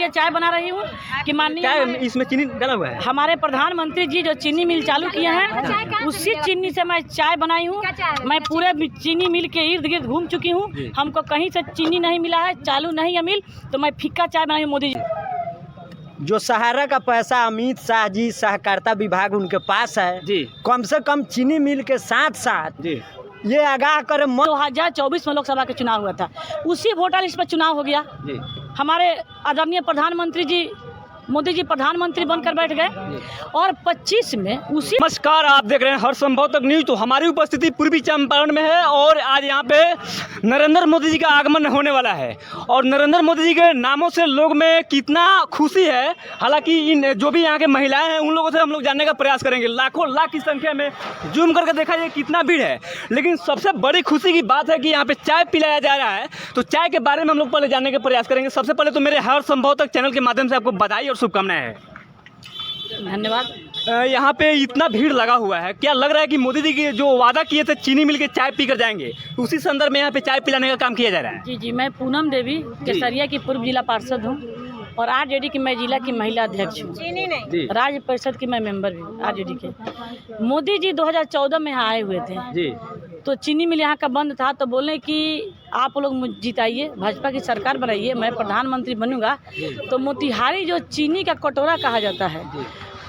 लिए चाय बना रही हूँ कि माननीय इसमें चीनी डाला हुआ है। हमारे प्रधानमंत्री जी जो चीनी मिल चालू किए हैं उसी चीनी से मैं चाय बनाई हूँ। मैं पूरे चीनी मिल के इर्द गिर्द घूम चुकी हूँ, हमको कहीं से चीनी नहीं मिला है, चालू नहीं है मिल, तो मैं फीका चाय बनाई हूँ। मोदी जी जो सहारा का पैसा अमित शाह जी सहकारिता विभाग उनके पास है जी, कम से कम चीनी मिल के साथ साथ जी ये आगाह करे 2024 में लोकसभा का चुनाव हुआ था, उसी वोटर लिस्ट पर चुनाव हो गया। जी। हमारे आदरणीय प्रधानमंत्री जी मोदी जी प्रधानमंत्री बनकर बैठ गए और 25 में उसी। नमस्कार, आप देख रहे हैं हर संभव तक न्यूज। तो हमारी उपस्थिति पूर्वी चंपारण में है और आज यहाँ पे नरेंद्र मोदी जी का आगमन होने वाला है और नरेंद्र मोदी जी के नामों से लोग में कितना खुशी है। हालांकि इन जो भी यहाँ के महिलाएं हैं उन लोगों से हम लोग जानने का प्रयास करेंगे। लाखों लाख की संख्या में जूम करके देखा जाए कितना भीड़ है, लेकिन सबसे बड़ी खुशी की बात है कि यहाँ पे चाय पिलाया जा रहा है। तो चाय के बारे में हम लोग पहले जानने का प्रयास करेंगे। सबसे पहले तो मेरे हर संभव तक चैनल के माध्यम से आपको बधाई और शुभकामनाएं हैं। धन्यवाद। यहाँ पे इतना भीड़ लगा हुआ है, क्या लग रहा है कि मोदी जी के जो वादा किए थे चीनी मिल के चाय पी कर जाएंगे, उसी संदर्भ में यहाँ पे चाय पिलाने का काम किया जा रहा है? जी जी, मैं पूनम देवी केसरिया की पूर्व जिला पार्षद हूँ और आरजेडी की मैं जिला की महिला अध्यक्ष हूँ, राज्य परिषद की मैं मेंबर भी हूँ आरजेडी के। मोदी जी 2014 में यहाँ आए हुए थे जी, तो चीनी मिल यहाँ का बंद था, तो बोले कि आप लोग मुझे जिताइए, भाजपा की सरकार बनाइए, मैं प्रधानमंत्री बनूंगा तो मोतिहारी जो चीनी का कटोरा कहा जाता है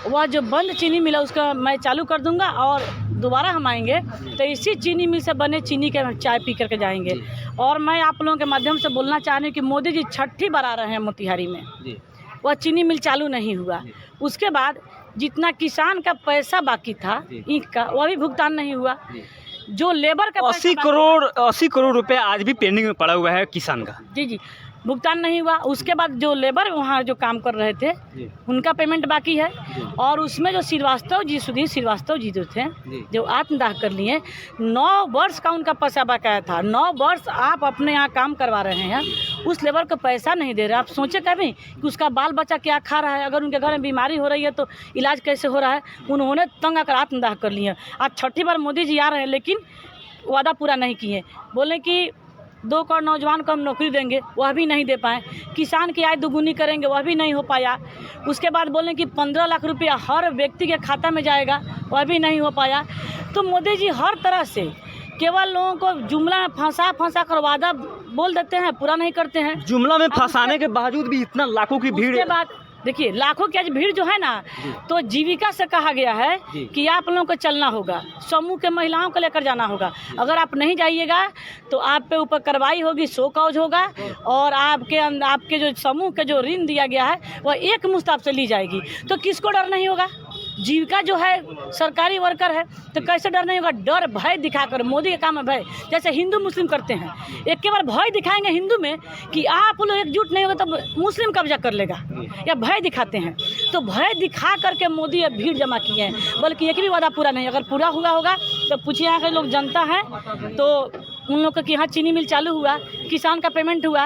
वह जो बंद चीनी मिला उसका मैं चालू कर दूंगा और दोबारा हम आएंगे तो इसी चीनी मिल से बने चीनी के चाय पी करके जाएंगे। और मैं आप लोगों के माध्यम से बोलना चाह रही हूँ कि मोदी जी छठी बार आ रहे हैं मोतिहारी में, वह चीनी मिल चालू नहीं हुआ। उसके बाद जितना किसान का पैसा बाकी था ईंट का वह भी भुगतान नहीं हुआ। जो लेबर का 80 करोड़ रुपए आज भी पेंडिंग में पड़ा हुआ है किसान का। जी जी, भुगतान नहीं हुआ। उसके बाद जो लेबर वहाँ जो काम कर रहे थे उनका पेमेंट बाकी है और उसमें जो सुधीर श्रीवास्तव जी जो थे जो आत्मदाह कर लिए, 9 वर्ष का उनका पैसा बकाया था। 9 वर्ष आप अपने यहाँ काम करवा रहे हैं, उस लेबर को पैसा नहीं दे रहे। आप सोचे कभी कि उसका बाल बच्चा क्या खा रहा है, अगर उनके घर में बीमारी हो रही है तो इलाज कैसे हो रहा है। उन्होंने तंग आकर आत्मदाह कर लिए। आज छठी बार मोदी जी आ रहे हैं लेकिन वादा पूरा नहीं किए। बोले कि 2 करोड़ नौजवान को हम नौकरी देंगे, वह भी नहीं दे पाए। किसान की आय दोगुनी करेंगे, वह भी नहीं हो पाया। उसके बाद बोलें कि 15 लाख रुपया हर व्यक्ति के खाता में जाएगा, वह भी नहीं हो पाया। तो मोदी जी हर तरह से केवल लोगों को जुमला में फंसा कर वादा बोल देते हैं, पूरा नहीं करते हैं। जुमला में फंसाने के बावजूद भी इतना लाखों की भीड़। उसके बाद देखिए लाखों की आज भीड़ जो है ना, तो जीविका से कहा गया है कि आप लोगों को चलना होगा, समूह के महिलाओं को लेकर जाना होगा। अगर आप नहीं जाइएगा तो आप पे ऊपर कार्रवाई होगी, शो कॉज होगा और आपके जो समूह के जो ऋण दिया गया है वह एक मुश्त आपसे ली जाएगी। तो किसको डर नहीं होगा? जीविका जो है सरकारी वर्कर है तो कैसे डर नहीं होगा? डर भय दिखाकर, मोदी का काम है भय, जैसे हिंदू मुस्लिम करते हैं। एक के बार भय दिखाएंगे हिंदू में कि आप लोग एकजुट नहीं होगा तो मुस्लिम कब्जा कर लेगा, या भय दिखाते हैं। तो भय दिखा करके मोदी अब भीड़ जमा किए हैं, बल्कि एक भी वादा पूरा नहीं। अगर पूरा हुआ होगा तो पूछिए यहाँ के लोग जनता है तो उन लोग के यहाँ चीनी मिल चालू हुआ, किसान का पेमेंट हुआ,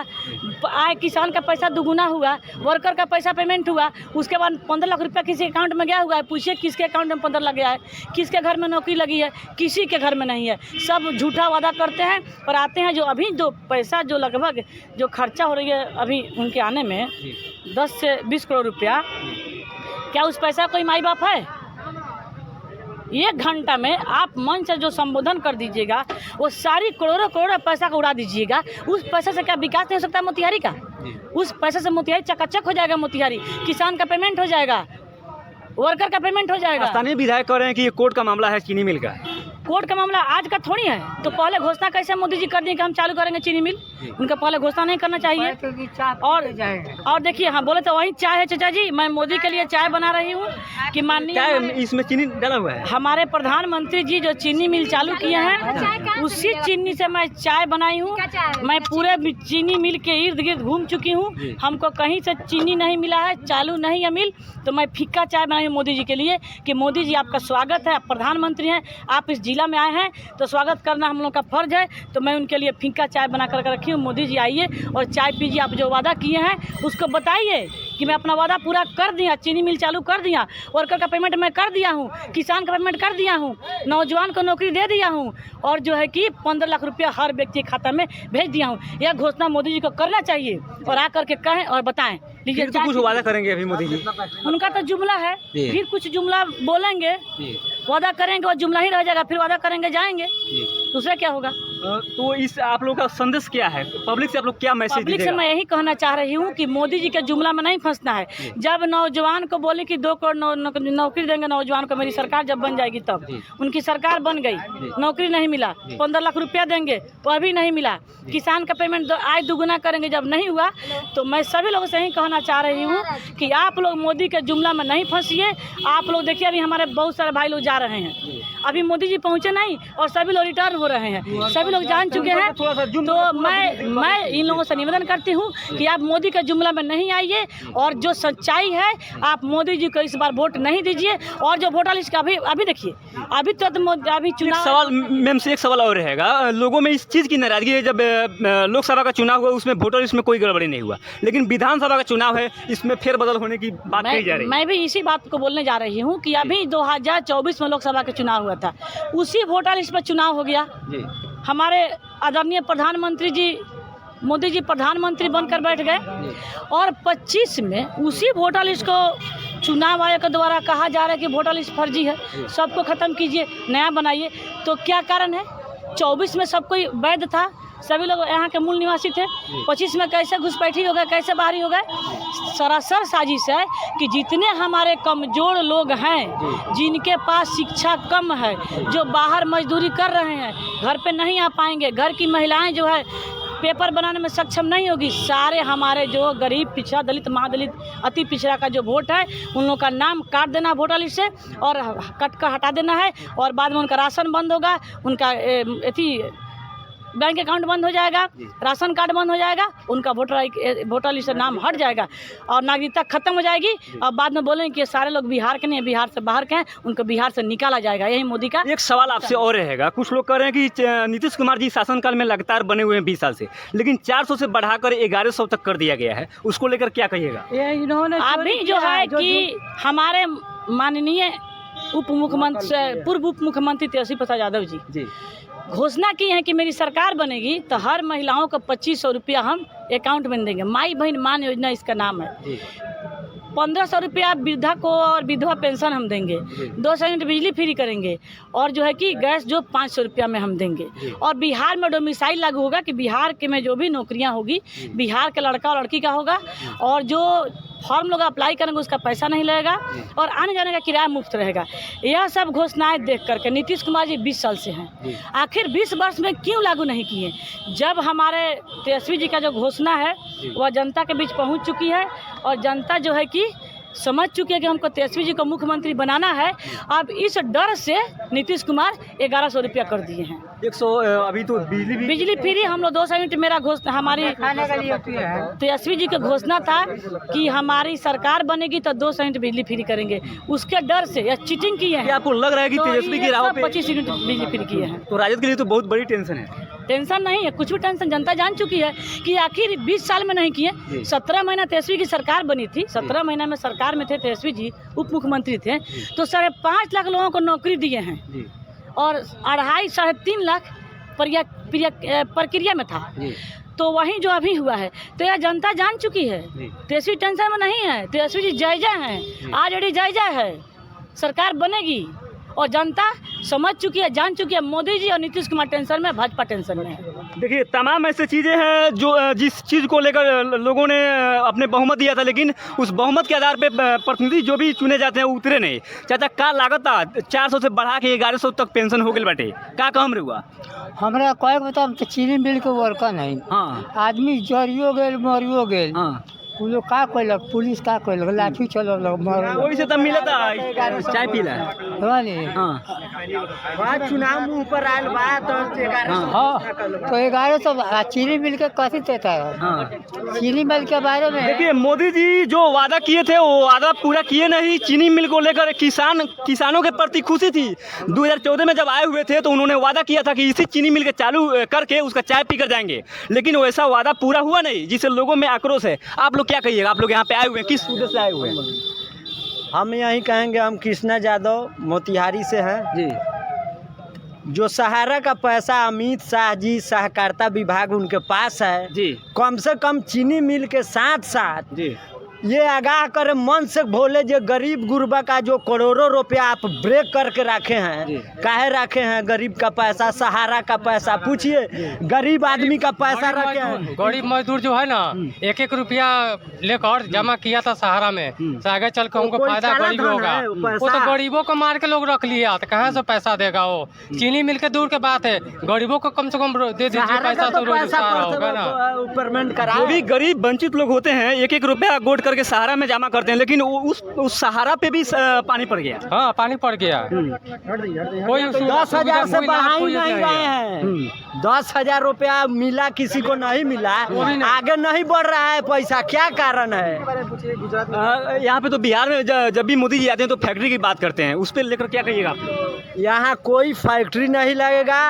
आए किसान का पैसा दुगुना हुआ, वर्कर का पैसा पेमेंट हुआ। उसके बाद 15 लाख रुपया किसी अकाउंट में गया हुआ है। पूछिए किसके अकाउंट में 15 लाख गया है, किसके घर में नौकरी लगी है, किसी के घर में नहीं है। सब झूठा वादा करते हैं और आते हैं। जो अभी जो पैसा जो लगभग जो खर्चा हो रही है अभी उनके आने में 10 से 20 करोड़ रुपया, क्या उस पैसा कोई माई बाप है? 1 घंटा में आप मन से जो संबोधन कर दीजिएगा वो सारी करोड़ों पैसा को उड़ा दीजिएगा। उस पैसे से क्या विकास नहीं हो सकता मोतिहारी का? उस पैसे से मोतिहारी चकाचक हो जाएगा। मोतिहारी किसान का पेमेंट हो जाएगा, वर्कर का पेमेंट हो जाएगा। स्थानीय विधायक कह रहे हैं कि ये कोर्ट का मामला है चीनी मिल का। कोर्ट का मामला आज का थोड़ी है, तो पहले घोषणा कैसे मोदी जी कर दिए कि हम चालू करेंगे चीनी मिल? उनका पहले घोषणा नहीं करना चाहिए। और देखिए, हाँ बोले तो वही चाय है चाचा जी, मैं मोदी के लिए चाय बना रही हूँ कि माननीय इसमें चीनी डाला हुआ है। हमारे प्रधानमंत्री जी जो चीनी मिल चालू किए हैं उसी चीनी से मैं चाय बनाई हूँ। मैं पूरे चीनी मिल के इर्द गिर्द घूम चुकी हूँ, हमको कहीं से चीनी नहीं मिला है, चालू नहीं है मिल, तो मैं फीका चाय बनाई हूँ मोदी जी के लिए कि मोदी जी आपका स्वागत है, आप प्रधानमंत्री हैं, आप इस जिला में आए हैं तो स्वागत करना हम लोग का फर्ज है। तो मैं उनके लिए फीका चाय बना कर रखी हूँ। मोदी जी आइए और चाय पीजिए। आप जो वादा किए हैं उसको बताइए कि मैं अपना वादा पूरा कर दिया, चीनी मिल चालू कर दिया, वर्कर का पेमेंट मैं कर दिया हूँ, किसान का पेमेंट कर दिया हूँ, नौजवान को नौकरी दे दिया हूँ और जो है कि 15 लाख रुपया हर व्यक्ति के खाता में भेज दिया हूँ। यह घोषणा मोदी जी को करना चाहिए और आकर के कहें और बताएं फिर तो कुछ वादा करेंगे अभी मोदी जी। उनका तो जुमला है, जी। फिर कुछ जुमला बोलेंगे, वादा करेंगे और जुमला ही रह जाएगा, फिर वादा करेंगे जाएंगे, दूसरा क्या होगा। तो इस आप लोग का संदेश क्या है, पब्लिक से आप लोग क्या मैसेज पब्लिक से दीजिएगा? मैं यही कहना चाह रही हूँ कि मोदी जी के जुमला में नहीं फंसना है। जब नौजवान को बोले कि 2 करोड़ नौकरी देंगे नौजवान को, मेरी सरकार जब बन जाएगी तब, उनकी सरकार बन गई, नौकरी नहीं मिला, 15 लाख रुपया देंगे वह भी नहीं मिला, किसान का पेमेंट आय दुगुना करेंगे, जब नहीं हुआ तो मैं सभी लोगों से यही कहना चाह रही हूँ कि आप लोग मोदी के जुमला में नहीं फंसिए। आप लोग देखिए अभी हमारे बहुत सारे भाई लोग जा रहे हैं, अभी मोदी जी पहुँचे नहीं और सभी लोग रिटर्न हो रहे हैं, सभी लोग जान चुके हैं। तो मैं इन लोगों से निवेदन करती हूँ कि आप मोदी के जुमला में नहीं आइए और जो सच्चाई है आप मोदी जी को इस बार वोट नहीं दीजिए। और जो वोटर लिस्ट का अभी देखिए, अभी तो अभी एक चुनाव सवाल मैम से एक सवाल और रहेगा, लोगों में इस चीज़ की नाराजगी है, जब लोकसभा का चुनाव हुआ उसमें वोटर लिस्ट में कोई गड़बड़ी नहीं हुआ, लेकिन विधानसभा का चुनाव है इसमें फेरबदल होने की बात कही जा रही है। मैं भी इसी बात को बोलने जा रही हूँ कि अभी 2024 में लोकसभा का चुनाव हुआ था, उसी वोटर लिस्ट पर चुनाव हो गया। हमारे आदरणीय प्रधानमंत्री जी मोदी जी प्रधानमंत्री बनकर बैठ गए और 25 में उसी वोटर लिस्ट को चुनाव आयोग के द्वारा कहा जा रहा है कि वोटर लिस्ट फर्जी है, सबको ख़त्म कीजिए, नया बनाइए। तो क्या कारण है? 24 में सब कोई वैध था, सभी लोग यहाँ के मूल निवासी थे, 25 में कैसे घुसपैठी हो गए, कैसे बाहरी हो गए? सरासर साजिश है कि जितने हमारे कमज़ोर लोग हैं, जिनके पास शिक्षा कम है, जो बाहर मजदूरी कर रहे हैं, घर पे नहीं आ पाएंगे, घर की महिलाएं जो है पेपर बनाने में सक्षम नहीं होगी, सारे हमारे जो गरीब, पिछड़ा, दलित, महादलित, अति पिछड़ा का जो वोट है उन लोगों का नाम काट देना वोटर लिस्ट से और कट कर हटा देना है। और बाद में उनका राशन बंद होगा, उनका बैंक अकाउंट बंद हो जाएगा, राशन कार्ड बंद हो जाएगा, उनका वोटर लिस्ट से नाम हट जाएगा और नागरिकता खत्म हो जाएगी। और बाद में बोलेंगे कि सारे लोग बिहार के नहीं, बिहार से बाहर के हैं, उनको बिहार से निकाला जाएगा। यही मोदी का एक सवाल आपसे और रहेगा, कुछ लोग कह रहे हैं कि नीतीश कुमार जी शासनकाल में लगातार बने हुए हैं 20 साल से, लेकिन 400 से बढ़ाकर 1100 तक कर दिया गया है, उसको लेकर क्या कहिएगा? अभी जो है कि हमारे माननीय पूर्व उप मुख्यमंत्री तेजस्वी प्रसाद यादव जी घोषणा की है कि मेरी सरकार बनेगी तो हर महिलाओं को 2500 रुपया हम अकाउंट में देंगे। माई बहन मान योजना इसका नाम है। 1500 रुपया वृद्धा को और विधवा पेंशन हम देंगे, 200 यूनिट बिजली फ्री करेंगे और जो है कि गैस जो 500 रुपया में हम देंगे। और बिहार में डोमिसाइल लागू होगा कि बिहार के में जो भी नौकरियां होगी बिहार के लड़का और लड़की का होगा और जो फॉर्म लोग अप्लाई करेंगे उसका पैसा नहीं लगेगा और आने जाने का किराया मुफ्त रहेगा। यह सब घोषणाएं देख करके नीतीश कुमार जी 20 साल से हैं, आखिर 20 वर्ष में क्यों लागू नहीं किए? जब हमारे तेजस्वी जी का जो घोषणा है वह जनता के बीच पहुंच चुकी है और जनता जो है कि समझ चुके हैं कि हमको तेजस्वी जी को मुख्यमंत्री बनाना है। अब इस डर से नीतीश कुमार 1100 रुपया कर दिए हैं। 100 अभी तो बिजली फ्री हम लोग 200 यूनिट मेरा घोषणा हमारी तेजस्वी जी का घोषणा था कि हमारी सरकार बनेगी तो 200 यूनिट बिजली फ्री करेंगे। उसके डर से यह चीटिंग की है। आपको लग रहा है कि तेजस्वी की राह पे 25 यूनिट बिजली फ्री किए हैं? तो राजद के लिए तो बहुत बड़ी टेंशन है। टेंशन नहीं है, कुछ भी टेंशन जनता जान चुकी है कि आखिर 20 साल में नहीं किए। 17 महीना तेजस्वी की सरकार बनी थी, 17 महीना में सरकार में थे तेजस्वी जी, उप मुख्यमंत्री थे, तो 5.5 लाख लोगों को नौकरी दिए हैं और 2.5 साढ़े 3 लाख प्रक्रिया में था। तो वहीं जो अभी हुआ है तो यह जनता जान चुकी है। तेजस्वी टेंशन में नहीं है, तेजस्वी जी जायजा हैं, ऑलरेडी जायजा है, सरकार बनेगी और जनता समझ चुकी है, जान चुकी है। मोदी जी और नीतीश कुमार टेंशन में, भाजपा टेंशन में है। देखिए तमाम ऐसे चीज़ें हैं जो जिस चीज़ को लेकर लोगों ने अपने बहुमत दिया था, लेकिन उस बहुमत के आधार पे प्रतिनिधि जो भी चुने जाते हैं उतरे नहीं। चाचा का लागत 400 से बढ़ा के 1100 तक पेंशन हो गई बाटे, का कम रहुआ? हमरा कहे बता तो चीनी मिल के वर्कर नहीं। हाँ आदमी जरियो गेल मरियो गेल। हाँ वो लोग का कहलक, पुलिस का कहलक, लाठी चलल वही से तब मिला था चाय पीला। हाँ चुनाव मुँह पर आयल बात। हाँ तो 1100 चीनी मिल के कथी देता है? चीनी मिल के बारे में देखिए मोदी जी जो वादा किए थे वो वादा पूरा किए नहीं। चीनी मिल को लेकर किसानों के प्रति खुशी थी। 2014 में जब आए हुए थे तो उन्होंने वादा किया था कि इसी चीनी मिल के चालू करके उसका चाय पीकर जाएंगे, लेकिन वैसा वादा पूरा हुआ नहीं, जिससे लोगों में आक्रोश है। आप लोग क्या कहिएगा? आप लोग यहाँ पे आए हुए हैं, किस उद्देश्य से आए हुए हैं? हम यही कहेंगे, हम कृष्णा यादव मोतिहारी से हैं जी। जो सहारा का पैसा अमित शाह जी सहकारिता विभाग उनके पास है जी, कम से कम चीनी मिल के साथ साथ जी ये आगाह करे मन से बोले जो गरीब गुरबा का जो करोड़ों रुपया आप ब्रेक करके रखे हैं, काहे रखे हैं? गरीब का पैसा, सहारा का पैसा, पूछिए गरीब आदमी का पैसा रखे हैं। गरीब मजदूर जो है ना 1-1 रुपया लेकर जमा किया था सहारा में, तो आगे चल के उनको कोई फायदा काला गरीब धन होगा। है, वो वो पैसा। तो गरीबों को मार के लोग रख लिया, तो कहाँ से पैसा देगा वो? चीनी मिल के दूर के बात है, गरीबों को कम से कम दे दीजिए सहारा पैसा, का तो तो पैसा रोजगार होगा ना। ऊपरमेंट करा जो भी गरीब वंचित लोग होते हैं 1-1 रुपया गोट करके सहारा में जमा करते हैं, लेकिन उस सहारा पे भी पानी पड़ गया। हाँ, पानी पड़ गया। कोई 10,000 से बढ़ाई कोई नहीं गए हैं। 10,000 रुपया मिला, किसी को नहीं मिला, आगे नहीं बढ़ रहा है पैसा, क्या कारण है? यहाँ पे तो बिहार में जब भी मोदी जी आते हैं तो फैक्ट्री की बात करते हैं, उस पर लेकर क्या कहिएगा आप? यहाँ कोई फैक्ट्री नहीं लगेगा,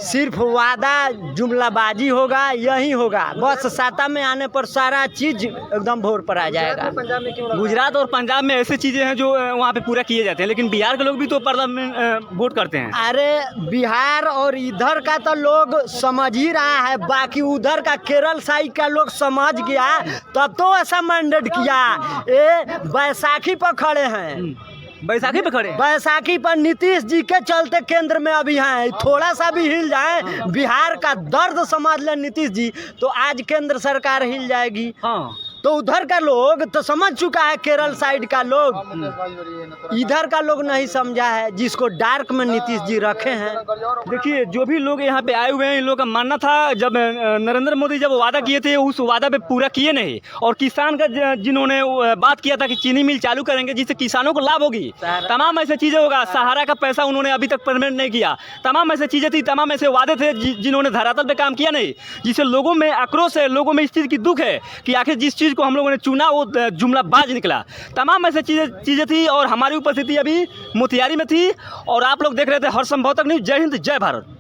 सिर्फ वादा जुमलाबाजी होगा, यही होगा। बस सत्ता में आने पर सारा चीज एकदम भोर पर आ जाएगा। गुजरात और पंजाब में ऐसी चीज़ें हैं जो वहाँ पे पूरा किए जाते हैं, लेकिन बिहार के लोग भी तो पार्लियामेंट वोट करते हैं। अरे बिहार और इधर का तो लोग समझ ही रहा है, बाकी उधर का केरल साइड का लोग समझ गया, तब तो ऐसा मैंडेट किया। ये बैसाखी पर खड़े हैं, बैसाखी पे खड़े हैं। बैसाखी पर नीतीश जी के चलते केंद्र में अभी हैं। थोड़ा सा भी हिल जाए, बिहार का दर्द समझ ले नीतीश जी, तो आज केंद्र सरकार हिल जाएगी। हाँ, तो उधर का लोग तो समझ चुका है, केरल साइड का लोग, इधर का लोग नहीं समझा है, जिसको डार्क में नीतीश जी रखे हैं। देखिए जो भी लोग यहाँ पे आए हुए हैं, इन लोगों का मानना था जब नरेंद्र मोदी जब वादा किए थे उस वादा पे पूरा किए नहीं, और किसान का जिन्होंने बात किया था कि चीनी मिल चालू करेंगे जिससे किसानों को लाभ होगी, तमाम ऐसे चीज़ें होगा। सहारा का पैसा उन्होंने अभी तक पेमेंट नहीं किया, तमाम ऐसे चीज़ें थी, तमाम ऐसे वादे थे जिन्होंने धरातल पे काम किया नहीं, जिससे लोगों में आक्रोश है, लोगों में इस चीज़ की दुख है कि आखिर जिस चीज़ को हम लोगों ने चुना वो जुमलाबाज निकला। तमाम ऐसे चीज़ें थी और हमारी उपस्थिति अभी मोतिहारी में थी, और आप लोग देख रहे थे हर संभव तक न्यूज़। जय हिंद, जय भारत।